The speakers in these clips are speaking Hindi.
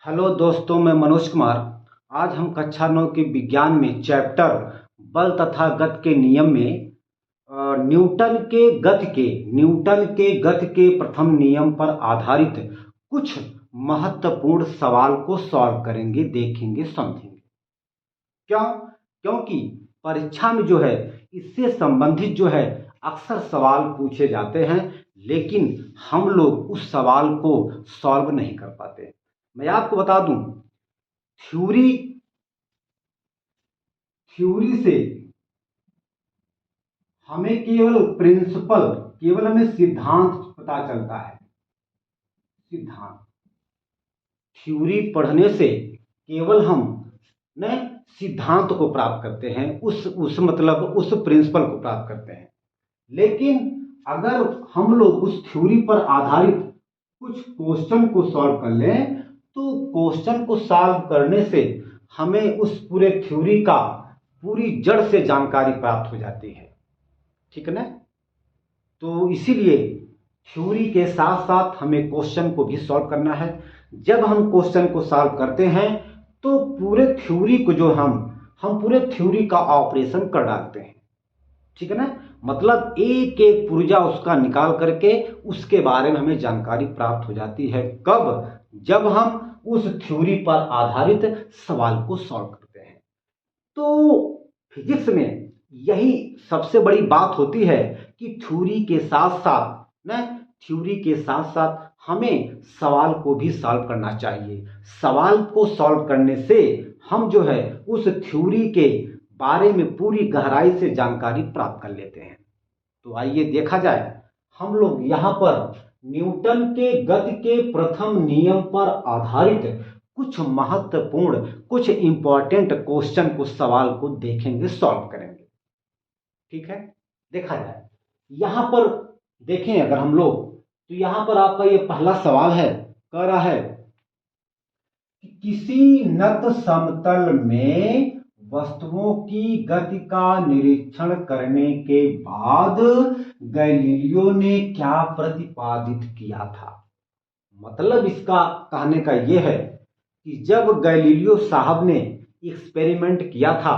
हेलो दोस्तों, मैं मनोज कुमार। आज हम कक्षा 9 के विज्ञान में चैप्टर बल तथा गति के नियम में न्यूटन के गति के प्रथम नियम पर आधारित कुछ महत्वपूर्ण सवाल को सॉल्व करेंगे, देखेंगे, समझेंगे। क्यों? क्योंकि परीक्षा में जो है इससे संबंधित जो है अक्सर सवाल पूछे जाते हैं, लेकिन हम लोग उस सवाल को सॉल्व नहीं कर पाते। मैं आपको बता दूं, थ्योरी थ्योरी से हमें केवल हमें सिद्धांत पता चलता है। सिद्धांत थ्योरी पढ़ने से केवल हम न सिद्धांत को प्राप्त करते हैं, उस प्रिंसिपल को प्राप्त करते हैं। लेकिन अगर हम लोग उस थ्योरी पर आधारित कुछ क्वेश्चन को सॉल्व कर लें तो क्वेश्चन को सॉल्व करने से हमें उस पूरे थ्योरी का पूरी जड़ से जानकारी प्राप्त हो जाती है। ठीक है ना? तो इसीलिए थ्योरी के साथ साथ हमें क्वेश्चन को भी सॉल्व करना है। जब हम क्वेश्चन को सॉल्व करते हैं तो पूरे थ्योरी को जो हम पूरे थ्योरी का ऑपरेशन कर डालते हैं। ठीक है ना? मतलब एक एक पुर्जा उसका निकाल करके उसके बारे में हमें जानकारी प्राप्त हो जाती है। कब? जब हम उस थ्योरी पर आधारित सवाल को सॉल्व करते हैं। तो फिजिक्स में यही सबसे बड़ी बात होती है कि थ्योरी के साथ साथ हमें सवाल को भी सॉल्व करना चाहिए। सवाल को सॉल्व करने से हम जो है उस थ्योरी के बारे में पूरी गहराई से जानकारी प्राप्त कर लेते हैं। तो आइए देखा जाए, हम लोग यहाँ पर न्यूटन के गति के प्रथम नियम पर आधारित कुछ महत्वपूर्ण, कुछ इंपॉर्टेंट क्वेश्चन को, सवाल को देखेंगे, सॉल्व करेंगे। ठीक है? देखा जाए, यहाँ पर देखें अगर हम लोग, तो यहाँ पर आपका ये पहला सवाल है, कह रहा है कि किसी नत समतल में वस्तुओं की गति का निरीक्षण करने के बाद गैलीलियो ने क्या प्रतिपादित किया था। मतलब इसका कहने का यह है कि जब गैलीलियो साहब ने एक्सपेरिमेंट किया था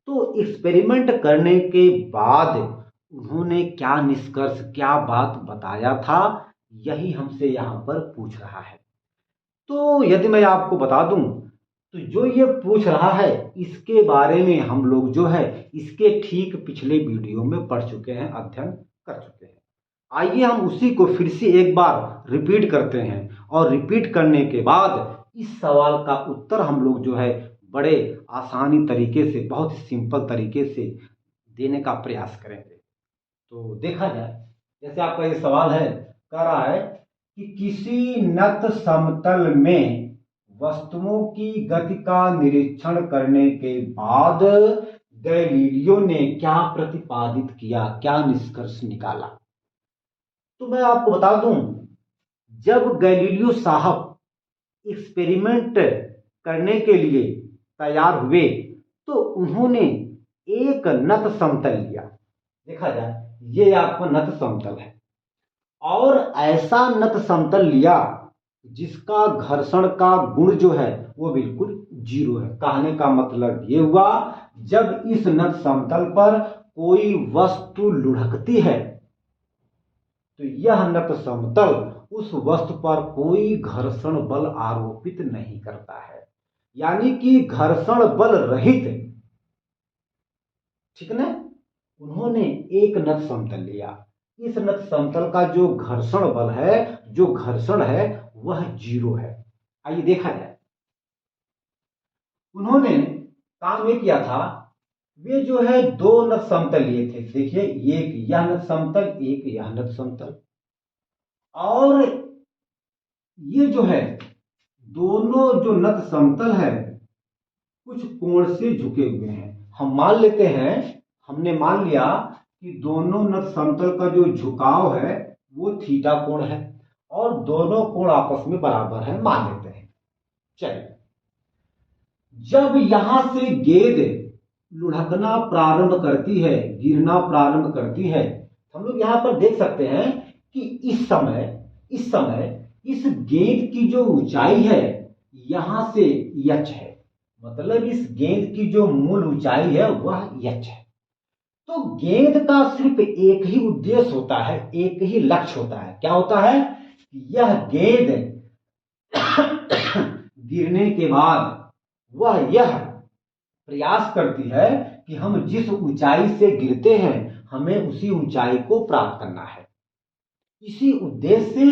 तो एक्सपेरिमेंट करने के बाद उन्होंने क्या निष्कर्ष, क्या बात बताया था, यही हमसे यहाँ पर पूछ रहा है। तो यदि मैं आपको बता दूं तो जो ये पूछ रहा है इसके बारे में हम लोग जो है इसके ठीक पिछले वीडियो में पढ़ चुके हैं, अध्ययन कर चुके हैं। आइए हम उसी को फिर से एक बार रिपीट करते हैं और रिपीट करने के बाद इस सवाल का उत्तर हम लोग जो है बड़े आसानी तरीके से, बहुत ही सिंपल तरीके से देने का प्रयास करेंगे। तो देखा जाए, जैसे आपका ये सवाल है, कह रहा है कि किसी नत समतल में वस्तुओं की गति का निरीक्षण करने के बाद गैलीलियो ने क्या प्रतिपादित किया, क्या निष्कर्ष निकाला। तो मैं आपको बता दूं, जब गैलीलियो साहब एक्सपेरिमेंट करने के लिए तैयार हुए तो उन्होंने एक नत समतल लिया। देखा जाए, ये आपका नत समतल है और ऐसा नत समतल लिया जिसका घर्षण का गुण जो है वो बिल्कुल जीरो है। कहने का मतलब ये हुआ, जब इस नत समतल पर कोई वस्तु लुढ़कती है तो यह नत समतल उस वस्तु पर कोई घर्षण बल आरोपित नहीं करता है, यानी कि घर्षण बल रहित। ठीक है ना? उन्होंने एक नत समतल लिया, इस नत समतल का जो घर्षण बल है, जो घर्षण है, वह जीरो है। आइए देखा जाए, उन्होंने काम ये किया था, वे जो है दो नत समतल लिए थे। देखिए, एक यह नत समतल, एक यह नत समतल, और ये जो है दोनों जो नत समतल है कुछ कोण से झुके हुए हैं। हम मान लेते हैं, हमने मान लिया कि दोनों नत समतल का जो झुकाव है वो थीटा कोण है और दोनों कोण आपस में बराबर है, मान लेते हैं। चलिए, जब यहां से गेंद लुढ़कना प्रारंभ करती है, गिरना प्रारंभ करती है, हम लोग यहां पर देख सकते हैं कि इस समय इस गेंद की जो ऊंचाई है यहां से यच है, मतलब इस गेंद की जो मूल ऊंचाई है वह यच है। तो गेंद का सिर्फ एक ही उद्देश्य होता है, एक ही लक्ष्य होता है। क्या होता है? यह गेंद गिरने के बाद वह यह प्रयास करती है कि हम जिस ऊंचाई से गिरते हैं हमें उसी ऊंचाई को प्राप्त करना है। इसी उद्देश्य से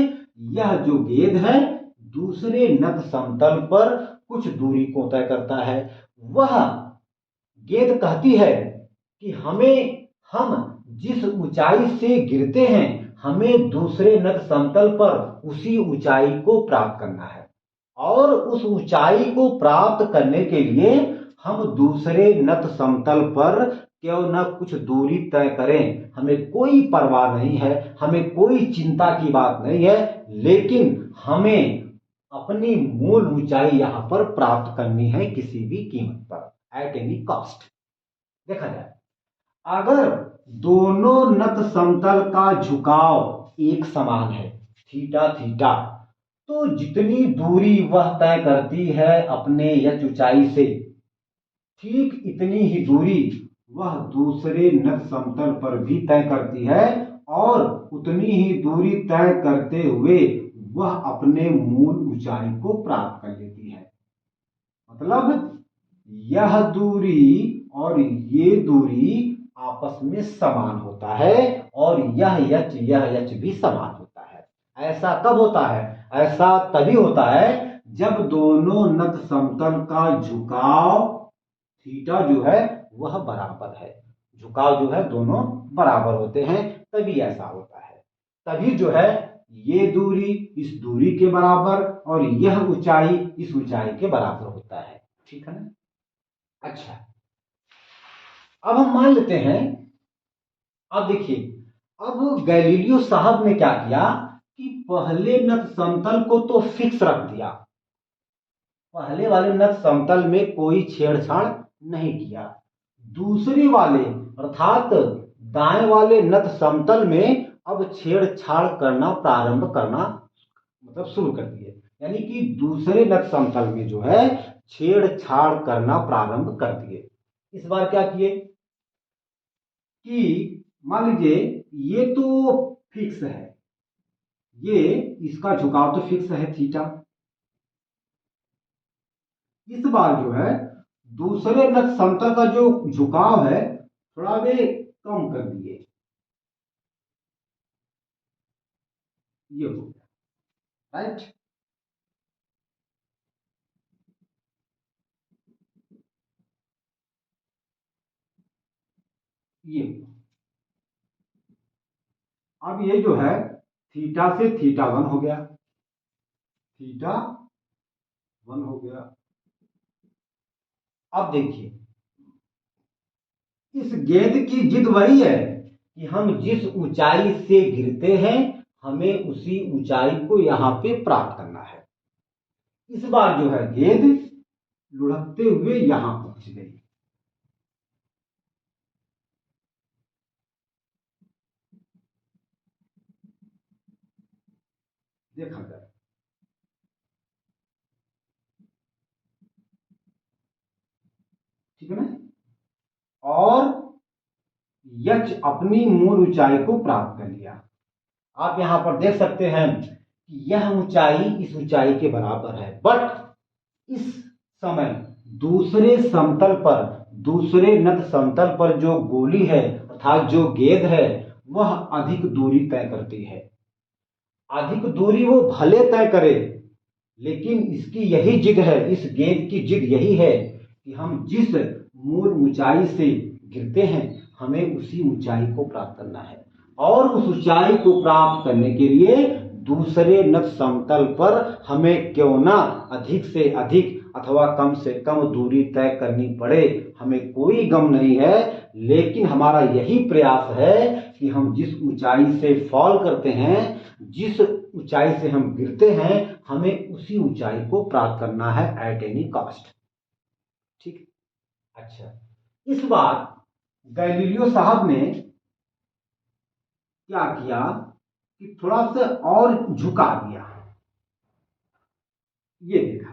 यह जो गेंद है दूसरे नत समतल पर कुछ दूरी को तय करता है। वह गेंद कहती है कि हम जिस ऊंचाई से गिरते हैं हमें दूसरे नत समतल पर उसी ऊंचाई को प्राप्त करना है, और उस ऊंचाई को प्राप्त करने के लिए हम दूसरे नत समतल पर क्यों न कुछ दूरी तय करें, हमें कोई परवाह नहीं है, हमें कोई चिंता की बात नहीं है, लेकिन हमें अपनी मूल ऊंचाई यहां पर प्राप्त करनी है किसी भी कीमत पर, एट एनी कॉस्ट। देखा जाए, अगर दोनों नत समतल का झुकाव एक समान है, थीटा थीटा, तो जितनी दूरी वह तय करती है अपने यच ऊंचाई से, ठीक इतनी ही दूरी वह दूसरे नत समतल पर भी तय करती है, और उतनी ही दूरी तय करते हुए वह अपने मूल ऊंचाई को प्राप्त कर लेती है। मतलब यह दूरी और ये दूरी आपस में समान होता है, और यह यच भी समान होता है। ऐसा कब होता है? ऐसा तभी होता है जब दोनों नत समतल का झुकाव थीटा जो है वह बराबर है। झुकाव जो है दोनों बराबर होते हैं, तभी ऐसा होता है। तभी जो है ये दूरी इस दूरी के बराबर और यह ऊंचाई इस ऊंचाई के बराबर होता है। ठीक है ना? अच्छा, अब हम मान लेते हैं, अब देखिए, अब गैलीलियो साहब ने क्या किया कि पहले नत समतल को तो फिक्स रख दिया, पहले वाले नत समतल में कोई छेड़छाड़ नहीं किया। दूसरे वाले अर्थात दाएं वाले नत समतल में अब छेड़छाड़ करना प्रारंभ करना मतलब शुरू कर दिए, यानी कि दूसरे नत समतल में जो है छेड़छाड़ करना प्रारंभ कर दिए। इस बार क्या किए कि मान लीजिए ये तो फिक्स है, ये इसका झुकाव तो फिक्स है थीटा। इस बार जो है दूसरे नत समतल का जो झुकाव है थोड़ा वे कम कर दिए, ये हो गया, राइट। ये अब ये जो है थीटा से थीटा वन हो गया, थीटा वन हो गया। अब देखिए, इस गेंद की जिद वही है कि हम जिस ऊंचाई से गिरते हैं हमें उसी ऊंचाई को यहां पे प्राप्त करना है। इस बार जो है गेंद लुढ़कते हुए यहां पहुंच गई, देखा जाए, ठीक है ना? और यक्ष अपनी मूल ऊंचाई को प्राप्त कर लिया। आप यहां पर देख सकते हैं कि यह ऊंचाई इस ऊंचाई के बराबर है, बट इस समय दूसरे समतल पर, दूसरे नत समतल पर जो गोली है अर्थात जो गेंद है वह अधिक दूरी तय करती है। अधिक दूरी वो भले तय करे, लेकिन इसकी यही जिद है, इस गेंद की जिद यही है कि हम जिस मूल ऊंचाई से गिरते हैं हमें उसी ऊंचाई को प्राप्त करना है, और उस ऊंचाई को प्राप्त करने के लिए दूसरे नत समतल पर हमें क्यों ना अधिक से अधिक अथवा कम से कम दूरी तय करनी पड़े, हमें कोई गम नहीं है, लेकिन हमारा यही प्रयास है कि हम जिस ऊंचाई से फॉल करते हैं, जिस ऊंचाई से हम गिरते हैं, हमें उसी ऊंचाई को प्राप्त करना है एट एनी कॉस्ट। ठीक। अच्छा, इस बार गैलीलियो साहब ने क्या किया कि थोड़ा सा और झुका दिया, ये देखा,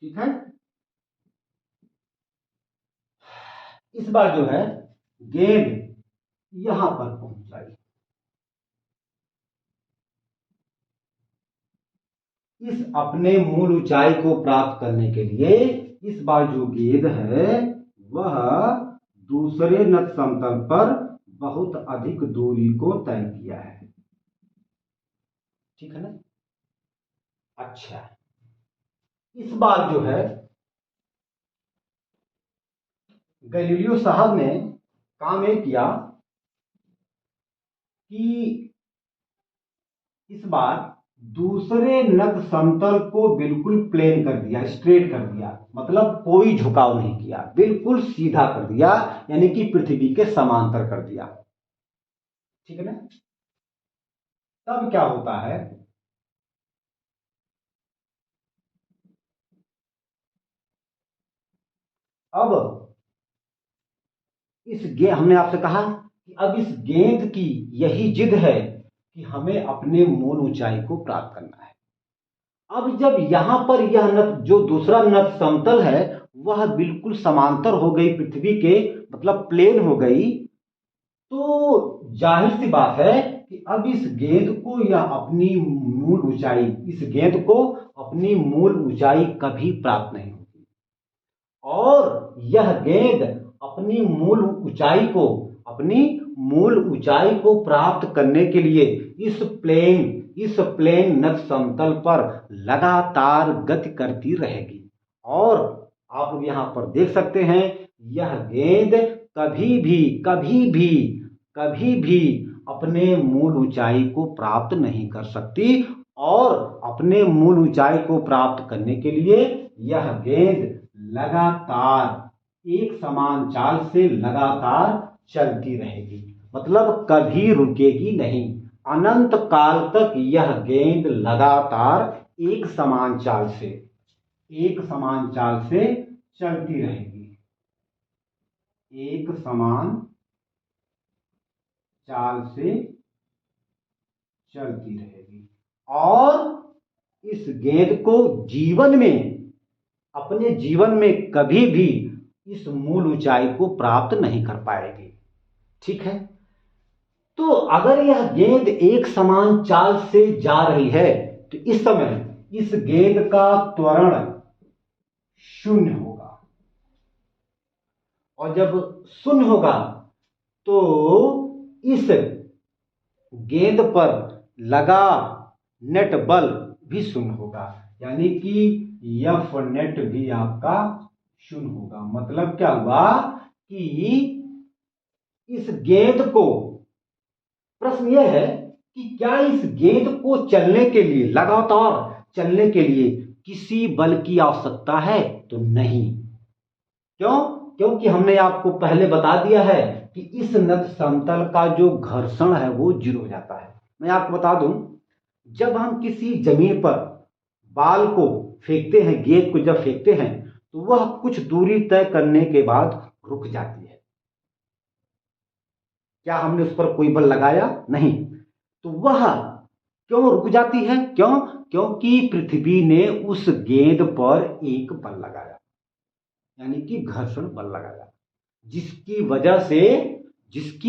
ठीक है। इस बार जो है गेंद यहां पर पहुंच जाएगी। इस अपने मूल ऊंचाई को प्राप्त करने के लिए इस बार जो गेंद है वह दूसरे नत समतल पर बहुत अधिक दूरी को तय किया है। ठीक है ना। अच्छा, इस बार जो है गैलीलियो साहब ने काम ये किया कि इस बार दूसरे नत समतल को बिल्कुल प्लेन कर दिया, स्ट्रेट कर दिया, मतलब कोई झुकाव नहीं किया, बिल्कुल सीधा कर दिया, यानी कि पृथ्वी के समांतर कर दिया। ठीक है ना। तब क्या होता है, अब हमने आपसे कहा कि अब इस गेंद की यही जिद है कि हमें अपने मूल ऊंचाई को प्राप्त करना है। अब जब यहां पर यह नत, जो दूसरा नत समतल है, वह बिल्कुल समांतर हो गई पृथ्वी के, मतलब प्लेन हो गई, तो जाहिर सी बात है कि अब इस गेंद को या अपनी मूल ऊंचाई, इस गेंद को अपनी मूल ऊंचाई कभी प्राप्त नहीं होगी। और यह गेंद अपनी मूल ऊंचाई को, अपनी मूल ऊंचाई को प्राप्त करने के लिए इस प्लेन नत समतल पर लगातार गति करती रहेगी। और आप लोग यहां पर देख सकते हैं, यह गेंद कभी भी कभी भी कभी भी अपने मूल ऊंचाई को प्राप्त नहीं कर सकती। और अपने मूल ऊंचाई को प्राप्त करने के लिए यह गेंद लगातार एक समान चाल से लगातार चलती रहेगी, मतलब कभी रुकेगी नहीं। अनंत काल तक यह गेंद लगातार एक समान चाल से चलती रहेगी, एक समान चाल से चलती रहेगी। और इस गेंद को अपने जीवन में कभी भी इस मूल ऊंचाई को प्राप्त नहीं कर पाएगी। ठीक है। तो अगर यह गेंद एक समान चाल से जा रही है तो इस समय इस गेंद का त्वरण शून्य होगा। और जब शून्य होगा तो इस गेंद पर लगा नेट बल भी शून्य होगा, यानी कि एफ नेट भी आपका शून्य होगा। मतलब क्या हुआ कि इस गेंद को, प्रश्न यह है कि क्या इस गेंद को चलने के लिए, लगातार चलने के लिए किसी बल की आवश्यकता है? तो नहीं। क्यों? क्योंकि हमने आपको पहले बता दिया है कि इस नत समतल का जो घर्षण है वो जीरो हो जाता है। मैं आपको बता दूं, जब हम किसी जमीन पर बाल को फेंकते हैं, गेंद को जब फेंकते हैं, तो वह कुछ दूरी तय करने के बाद रुक जाती है। क्या हमने उस पर कोई बल लगाया? नहीं। तो वह क्यों रुक जाती है? क्यों? क्योंकि पृथ्वी ने उस गेंद पर एक बल लगाया, यानी कि घर्षण बल लगाया, जिसकी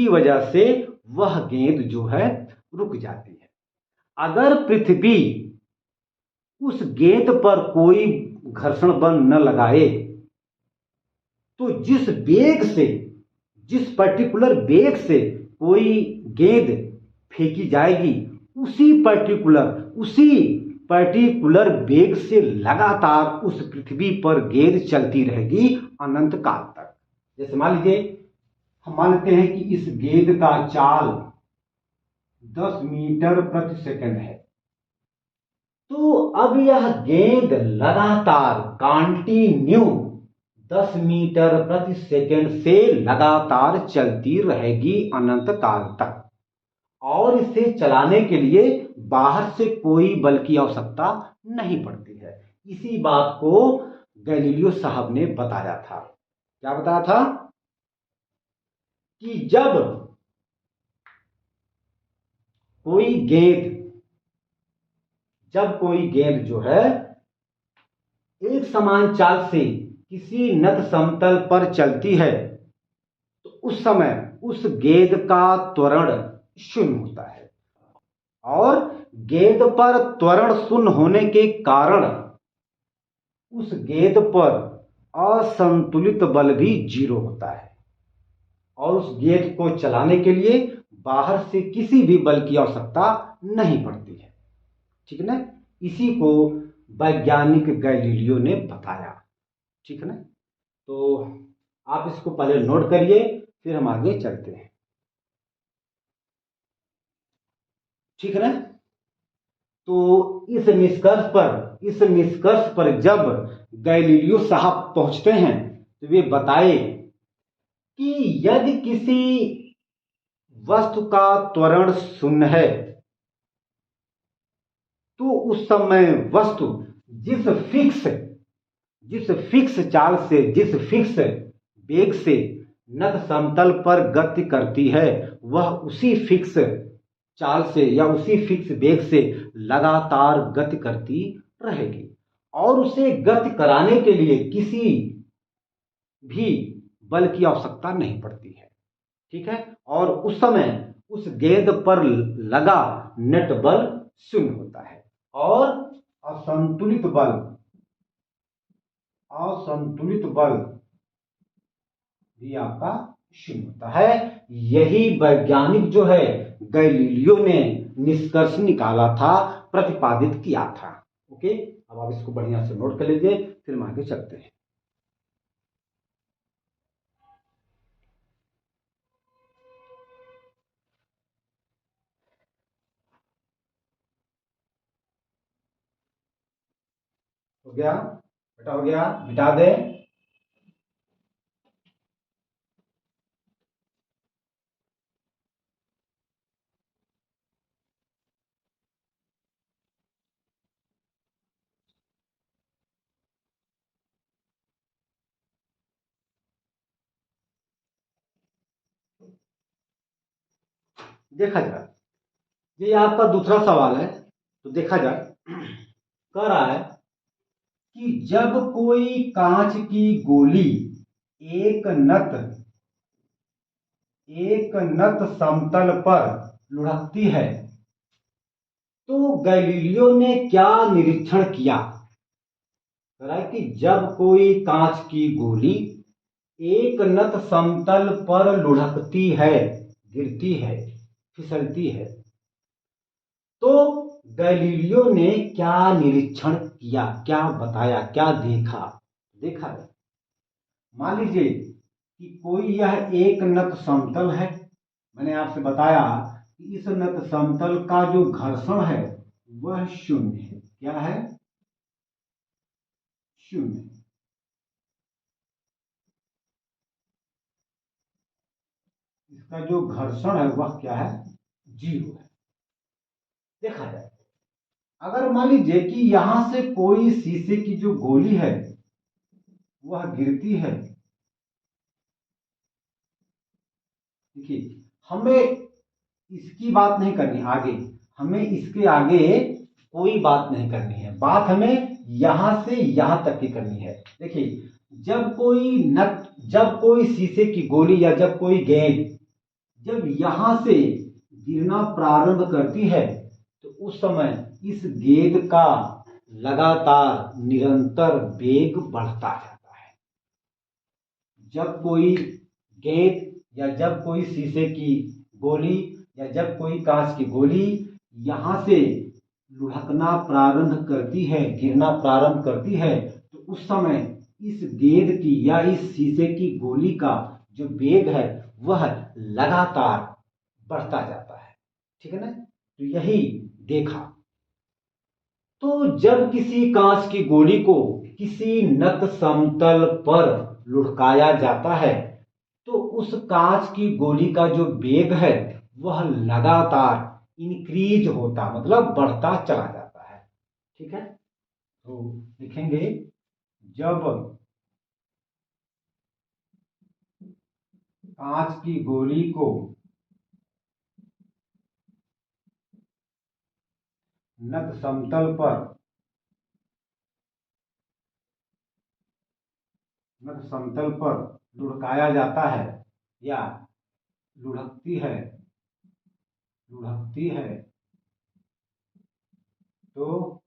वजह से वह गेंद जो है रुक जाती है। अगर पृथ्वी उस गेंद पर कोई घर्षण बल न लगाए तो जिस पर्टिकुलर वेग से कोई गेंद फेंकी जाएगी, उसी पर्टिकुलर वेग से लगातार उस पृथ्वी पर गेंद चलती रहेगी अनंत काल तक। जैसे मान लीजिए, हम मानते हैं कि इस गेंद का चाल 10 मीटर प्रति सेकंड है, तो अब यह गेंद लगातार कंटिन्यू 10 मीटर प्रति सेकंड से लगातार चलती रहेगी अनंत काल तक। और इसे चलाने के लिए बाहर से कोई बल की आवश्यकता नहीं पड़ती है। इसी बात को गैलीलियो साहब ने बताया था। क्या बताया था? कि जब कोई गेंद जो है एक समान चाल से किसी नत समतल पर चलती है तो उस समय उस गेंद का त्वरण शून्य होता है। और गेंद पर त्वरण शून्य होने के कारण उस गेंद पर असंतुलित बल भी जीरो होता है और उस गेंद को चलाने के लिए बाहर से किसी भी बल की आवश्यकता नहीं पड़ती है। ठीक है ना। इसी को वैज्ञानिक गैलीलियो ने बताया। ठीक है ना। तो आप इसको पहले नोट करिए, फिर हम आगे चलते हैं। ठीक है ना। तो इस निष्कर्ष पर जब गैलीलियो साहब पहुंचते हैं तो वे बताए कि यदि किसी वस्तु का त्वरण शून्य है तो उस समय वस्तु जिस फिक्स जिस फिक्स वेग से नत समतल पर गति करती है वह उसी फिक्स चाल से या उसी फिक्स वेग से लगातार गति करती रहेगी और उसे गति कराने के लिए किसी भी बल की आवश्यकता नहीं पड़ती है। ठीक है। और उस समय उस गेंद पर लगा नेट बल शून्य होता है और असंतुलित बल असंतुलित बल भी आपका शून्य होता है। यही वैज्ञानिक जो है गैलीलियो ने निष्कर्ष निकाला था, प्रतिपादित किया था। ओके। अब आप इसको बढ़िया से नोट कर लीजिए, फिर हम आगे चलते हैं। हो गया बेटा, हो गया, मिटा दे। देखा जाए, ये आपका दूसरा सवाल है, तो देखा जाए। कह रहा है कि जब कोई कांच की गोली एक नत एक नत समतल पर लुढ़कती है तो गैलीलियो ने क्या निरीक्षण किया। कह रहा है कि जब कोई कांच की गोली एक नत समतल पर लुढ़कती है, गिरती है, फिसलती है, तो गैलीलियो ने क्या निरीक्षण किया, क्या बताया, क्या देखा। देखा है, मान लीजिए कि कोई यह एक नत समतल है। मैंने आपसे बताया कि इस नत समतल का जो घर्षण है वह शून्य है। क्या है? शून्य। इसका जो घर्षण है वह क्या है? जीरो है। देखा जाए, अगर मान लीजिए कि यहां से कोई शीशे की जो गोली है वह गिरती है। देखिए, हमें इसकी बात नहीं करनी आगे, हमें इसके आगे कोई बात नहीं करनी है। बात हमें यहां से यहां तक की करनी है। देखिए, जब कोई शीशे की गोली या जब कोई गेंद जब यहां से गिरना प्रारंभ करती है तो उस समय इस गेंद का लगातार निरंतर वेग बढ़ता जाता है। जब कोई गेंद या जब कोई शीशे की गोली या जब कोई कांच की गोली यहां से लुढ़कना प्रारंभ करती है, गिरना प्रारंभ करती है, तो उस समय इस गेंद की या इस शीशे की गोली का जो वेग है वह लगातार बढ़ता जाता है। ठीक है ना। तो यही देखा। तो जब किसी कांच की गोली को किसी नत समतल पर लुढ़काया जाता है तो उस कांच की गोली का जो वेग है वह लगातार इंक्रीज होता, मतलब बढ़ता चला जाता है। ठीक है। तो लिखेंगे, जब कांच की गोली को नत समतल पर मतलब समतल पर लुढ़काया जाता है या लुढ़कती है, लुढ़कती है, तो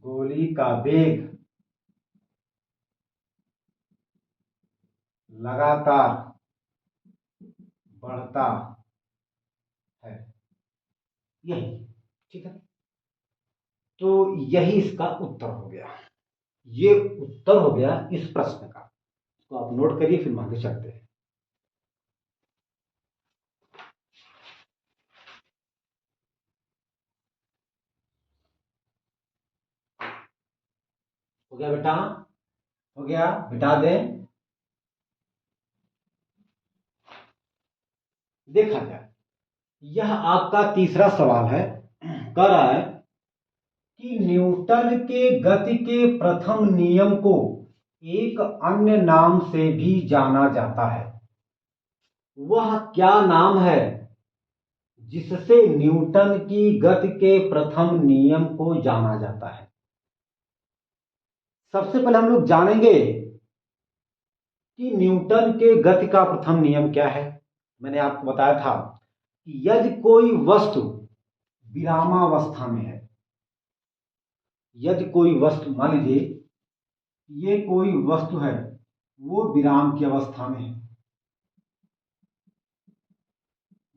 गोली का वेग लगातार बढ़ता है। यही, ठीक है। तो यही इसका उत्तर हो गया। ये उत्तर हो गया इस प्रश्न का। इसको आप नोट करिए, फिर आगे चलते हैं। हो गया बेटा? हो गया? बिठा दें। देखा जाए, यह आपका तीसरा सवाल है। कह रहा है कि न्यूटन के गति के प्रथम नियम को एक अन्य नाम से भी जाना जाता है। वह क्या नाम है जिससे न्यूटन की गति के प्रथम नियम को जाना जाता है? सबसे पहले हम लोग जानेंगे कि न्यूटन के गति का प्रथम नियम क्या है। मैंने आपको बताया था कि यदि कोई वस्तु विरामावस्था में है, यदि कोई वस्तु, मान लीजिए ये कोई वस्तु है, वो विराम की अवस्था में है,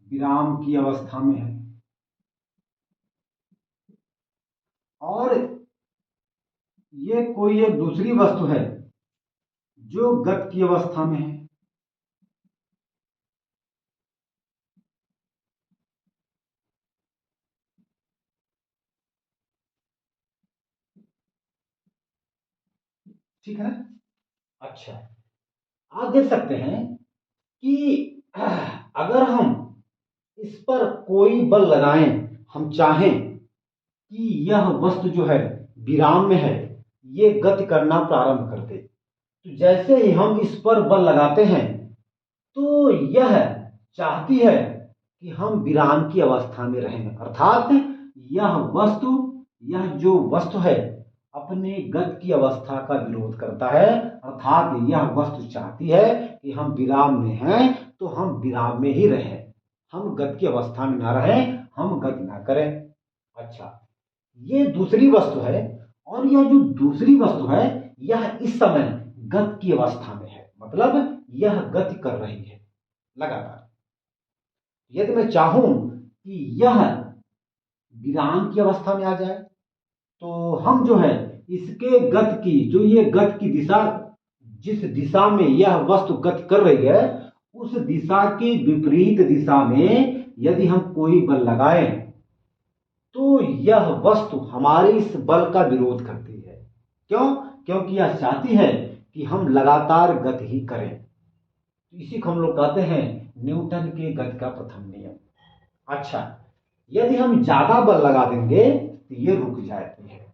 विराम की अवस्था में है, और ये कोई एक दूसरी वस्तु है जो गत की अवस्था में है। ठीक है। अच्छा, आप देख सकते हैं कि अगर हम इस पर कोई बल लगाएं, हम चाहें कि यह वस्तु जो है विराम में है, ये गति करना प्रारंभ कर दे, तो जैसे ही हम इस पर बल लगाते हैं तो यह चाहती है कि हम विराम की अवस्था में रहें, अर्थात यह जो वस्तु है अपने गत की अवस्था का विरोध करता है। अर्थात यह वस्तु चाहती है कि हम विराम में हैं तो हम विराम में ही रहें, हम गत की अवस्था में ना रहें, हम गति ना करें। अच्छा, ये दूसरी वस्तु है, और यह जो दूसरी वस्तु है यह इस समय गत की अवस्था में है, मतलब यह गति कर रही है लगातार। यदि मैं चाहूं कि यह विराम की अवस्था में आ जाए, तो हम जो है इसके गत की, जो ये गत की दिशा, जिस दिशा में यह वस्तु गति कर रही है, उस दिशा की विपरीत दिशा में यदि हम कोई बल लगाएं तो यह वस्तु हमारे इस बल का विरोध करती है। क्यों? क्योंकि यह चाहती है कि हम लगातार गति ही करें। तो इसी को हम लोग कहते हैं न्यूटन के गति का प्रथम नियम। अच्छा, यदि हम ज्यादा बल लगा देंगे तो ये रुक जाती है।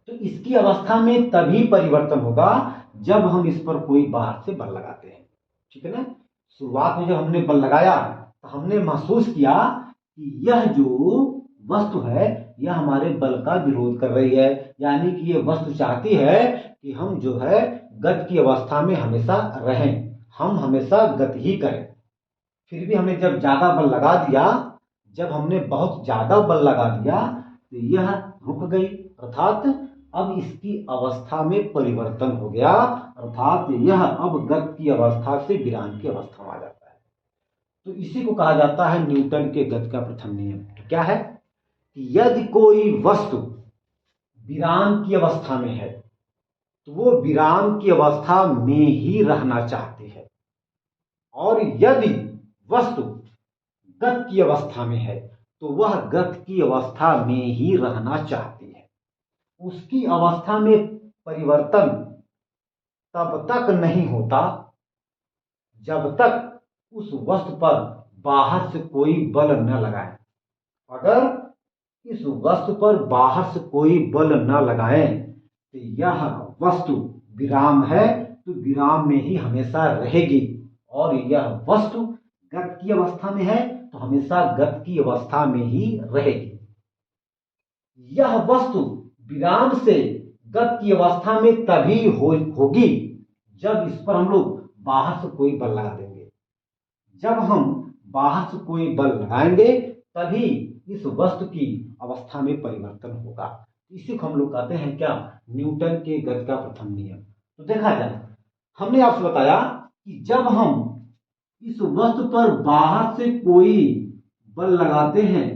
तो इसकी अवस्था में तभी परिवर्तन होगा जब हम इस पर कोई बाहर से बल लगाते हैं, ठीक है ना। शुरुआत में जब हमने बल लगाया तो हमने महसूस किया कि यह जो वस्तु है यह हमारे बल का विरोध कर रही है, यानी कि ये वस्तु चाहती है कि हम जो है गति की अवस्था में हमेशा रहें, हम हमेशा गति ही करें। फिर भी हमने जब ज्यादा बल लगा दिया, जब हमने बहुत ज्यादा बल लगा दिया तो यह रुक गई, अर्थात अब इसकी अवस्था में परिवर्तन हो गया, अर्थात यह अब गति की अवस्था से विराम की अवस्था में आ जाता है। तो इसी को कहा जाता है न्यूटन के गति का प्रथम नियम। तो क्या है कि यदि कोई वस्तु विराम की अवस्था में है तो वो विराम की अवस्था में ही रहना चाहती है, और यदि वस्तु गत की अवस्था में है तो वह गत की अवस्था में ही रहना चाहती है। उसकी अवस्था में परिवर्तन तब तक नहीं होता जब तक उस वस्तु पर बाहर से कोई बल न लगाए। अगर इस वस्तु पर बाहर से कोई बल न लगाएं तो यह वस्तु विराम है तो विराम में ही हमेशा रहेगी, और यह वस्तु गत की अवस्था में है तो हमेशा गत की अवस्था में ही रहेगी। यह वस्तु विराम से गत की अवस्था में तभी होगी जब इस पर हम लोग बाहर से कोई बल लगा देंगे। जब हम बाहर से कोई बल लगाएंगे तभी इस वस्तु की अवस्था में परिवर्तन होगा। इसी को हम लोग कहते हैं क्या, न्यूटन के गति का प्रथम नियम। तो देखा जाए, हमने आपसे बताया कि जब हम इस वस्तु पर बाहर से कोई बल लगाते हैं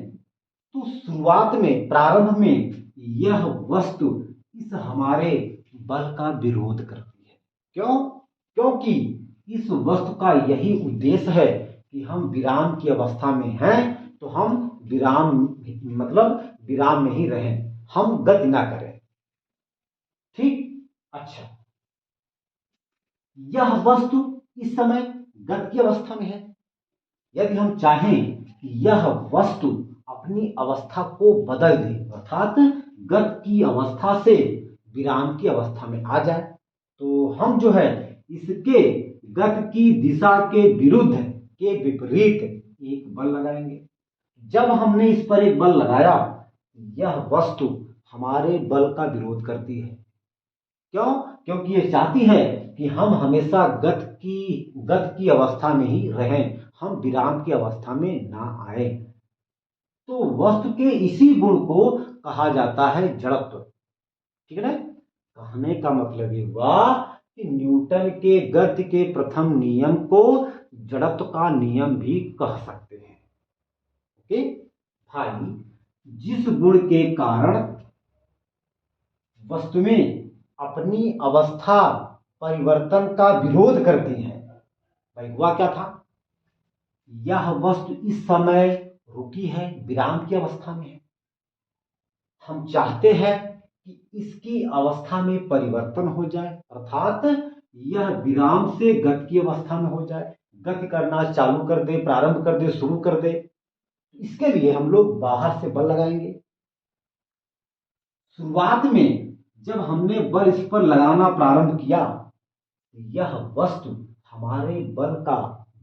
तो शुरुआत में, प्रारंभ में यह वस्तु इस हमारे बल का विरोध करती है। क्यों? क्योंकि इस वस्तु का यही उद्देश्य है कि हम विराम की अवस्था में हैं तो हम विराम मतलब विराम में ही रहें, हम गति ना करें। ठीक, अच्छा, यह वस्तु इस समय गति की अवस्था में है। यदि हम चाहें कि यह वस्तु अपनी अवस्था को बदल दे, अर्थात गति की अवस्था से विराम की अवस्था में आ जाए, तो हम जो है इसके गति की दिशा के विरुद्ध, के विपरीत एक बल लगाएंगे। जब हमने इस पर एक बल लगाया, यह वस्तु हमारे बल का विरोध करती है। क्यों? क्योंकि ये चाहती है कि हम हमेशा गति की अवस्था में ही रहें, हम विराम की अवस्था में ना आए। तो वस्तु के इसी गुण को कहा जाता है जड़त्व। ठीक है ना? कहने का मतलब ये हुआ कि न्यूटन के गति के प्रथम नियम को जड़त्व का नियम भी कह सकते हैं। ओके भाई, जिस गुण के कारण वस्तुएं अपनी अवस्था परिवर्तन का विरोध करती हैं, भाई हुआ क्या था, यह वस्तु इस समय रुकी है, विराम की अवस्था में है। हम चाहते हैं कि इसकी अवस्था में परिवर्तन हो जाए, अर्थात यह विराम से गति की अवस्था में हो जाए, गति करना चालू कर दे, प्रारंभ कर दे, शुरू कर दे। इसके लिए हम लोग बाहर से बल लगाएंगे। शुरुआत में जब हमने बल इस पर लगाना प्रारंभ किया, यह वस्तु हमारे बल का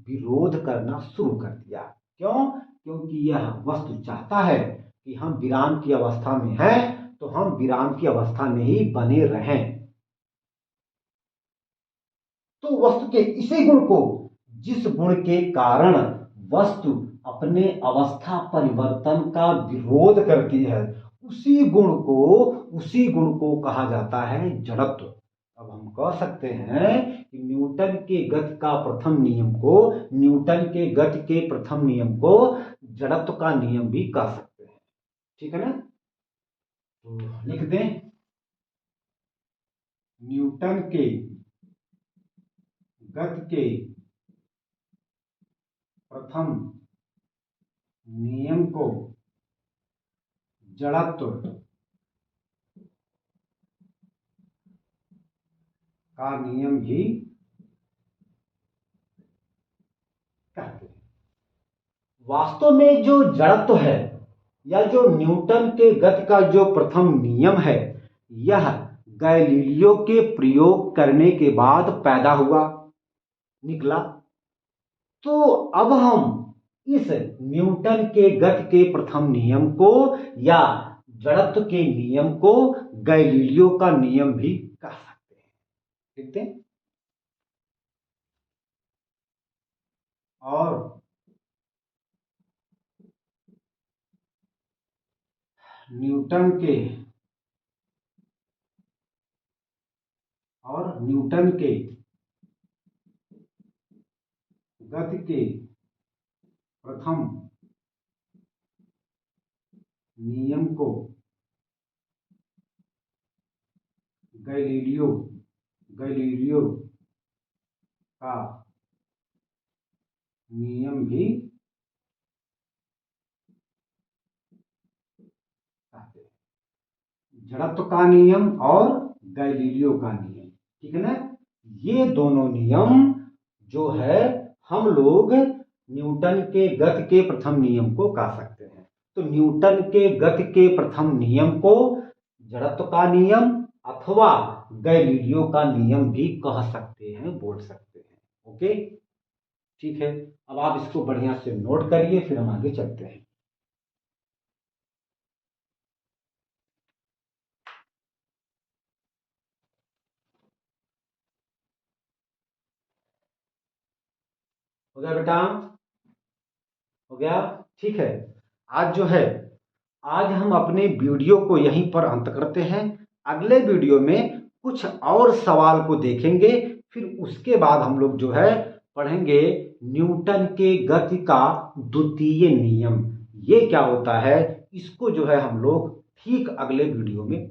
विरोध करना शुरू कर दिया। क्यों? क्योंकि यह वस्तु चाहता है कि हम विराम की अवस्था में हैं तो हम विराम की अवस्था में ही बने रहें। तो वस्तु के इसी गुण को, जिस गुण के कारण वस्तु अपने अवस्था परिवर्तन का विरोध करती है, उसी गुण को कहा जाता है जड़त्व। अब हम कह सकते हैं कि न्यूटन के गति का प्रथम नियम को, न्यूटन के गति के प्रथम नियम को जड़त्व का नियम भी कह सकते हैं। ठीक है ना? तो लिख दें, न्यूटन के गति के प्रथम नियम को जड़त्व का नियम भी कहते हैं। वास्तव में जो जड़त्व है या जो न्यूटन के गति का जो प्रथम नियम है, यह गैलीलियो के प्रयोग करने के बाद पैदा हुआ, निकला। तो अब हम इस न्यूटन के गति के प्रथम नियम को या जड़त्व के नियम को गैलीलियो का नियम भी कह सकते हैं। ठीक है? और न्यूटन के गति के प्रथम नियम को गैलीलियो का नियम भी कहते हैं। जड़त्व का नियम और गैलीलियो का नियम, ठीक है ना? ये दोनों नियम जो है हम लोग न्यूटन के गति के प्रथम नियम को कह सकते हैं। तो न्यूटन के गति के प्रथम नियम को जड़त्व का नियम अथवा गैलीलियो का नियम भी कह सकते हैं, बोल सकते हैं। ओके, ठीक है। अब आप इसको बढ़िया से नोट करिए, फिर हम आगे चलते हैं। हो गया बेटा? हो गया? ठीक है। आज जो है, आज हम अपने वीडियो को यहीं पर अंत करते हैं। अगले वीडियो में कुछ और सवाल को देखेंगे, फिर उसके बाद हम लोग जो है पढ़ेंगे न्यूटन के गति का द्वितीय नियम। ये क्या होता है, इसको जो है हम लोग ठीक अगले वीडियो में